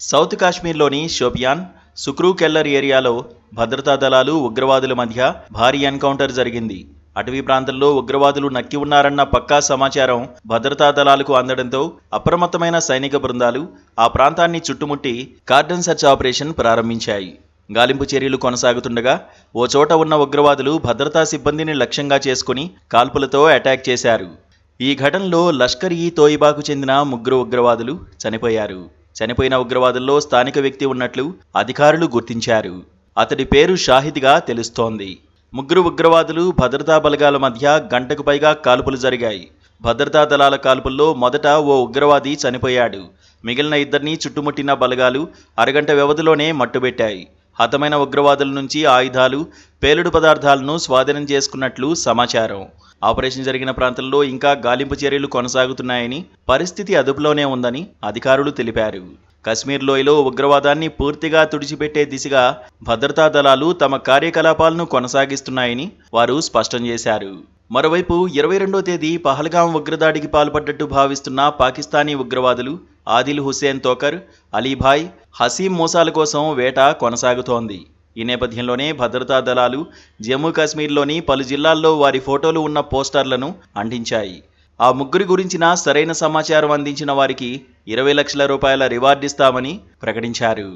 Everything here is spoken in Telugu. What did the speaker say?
సౌత్ కాశ్మీర్లోని షోపియాన్, సుక్రూ కెల్లర్ ఏరియాలో భద్రతా దళాలు, ఉగ్రవాదుల మధ్య భారీ ఎన్కౌంటర్ జరిగింది. అటవీ ప్రాంతంలో ఉగ్రవాదులు నక్కి ఉన్నారన్న పక్కా సమాచారం భద్రతా దళాలకు అందడంతో అప్రమత్తమైన సైనిక బృందాలు ఆ ప్రాంతాన్ని చుట్టుముట్టి కార్డన్ సెర్చ్ ఆపరేషన్ ప్రారంభించాయి. గాలింపు చర్యలు కొనసాగుతుండగా ఓ చోట ఉన్న ఉగ్రవాదులు భద్రతా సిబ్బందిని లక్ష్యంగా చేసుకుని కాల్పులతో అటాక్ చేశారు. ఈ ఘటనలో లష్కర్-ఇ-తోయిబాకు చెందిన 3 ఉగ్రవాదులు చనిపోయారు. చనిపోయిన ఉగ్రవాదుల్లో స్థానిక వ్యక్తి ఉన్నట్లు అధికారులు గుర్తించారు. అతడి పేరు షాహిద్గా తెలుస్తోంది. 3 ఉగ్రవాదులు, భద్రతా బలగాల మధ్య గంటకు పైగా కాల్పులు జరిగాయి. భద్రతా దళాల కాల్పుల్లో మొదట ఓ ఉగ్రవాది చనిపోయాడు. మిగిలిన ఇద్దరిని చుట్టుముట్టిన బలగాలు అరగంట వ్యవధిలోనే మట్టుబెట్టాయి. హతమైన ఉగ్రవాదుల నుంచి ఆయుధాలు, పేలుడు పదార్థాలను స్వాధీనం చేసుకున్నట్లు సమాచారం. ఆపరేషన్ జరిగిన ప్రాంతంలో ఇంకా గాలింపు చర్యలు కొనసాగుతున్నాయని, పరిస్థితి అదుపులోనే ఉందని అధికారులు తెలిపారు. కశ్మీర్ లోయలో ఉగ్రవాదాన్ని పూర్తిగా తుడిచిపెట్టే దిశగా భద్రతా దళాలు తమ కార్యకలాపాలను కొనసాగిస్తున్నాయని వారు స్పష్టం చేశారు. మరోవైపు 22వ తేదీ పహల్గాం ఉగ్రదాడికి పాల్పడ్డట్టు భావిస్తున్న పాకిస్తానీ ఉగ్రవాదులు ఆదిల్ హుస్సేన్ తోకర్, అలీభాయ్, హసీం మూసాల కోసం వేట కొనసాగుతోంది. ఈ నేపథ్యంలోనే భద్రతా దళాలు జమ్మూ కాశ్మీర్లోని పలు జిల్లాల్లో వారి ఫోటోలు ఉన్న పోస్టర్లను అంటించాయి. ఆ 3 గురించిన సరైన సమాచారం అందించిన వారికి 20 లక్షల రూపాయల రివార్డు ఇస్తామని ప్రకటించారు.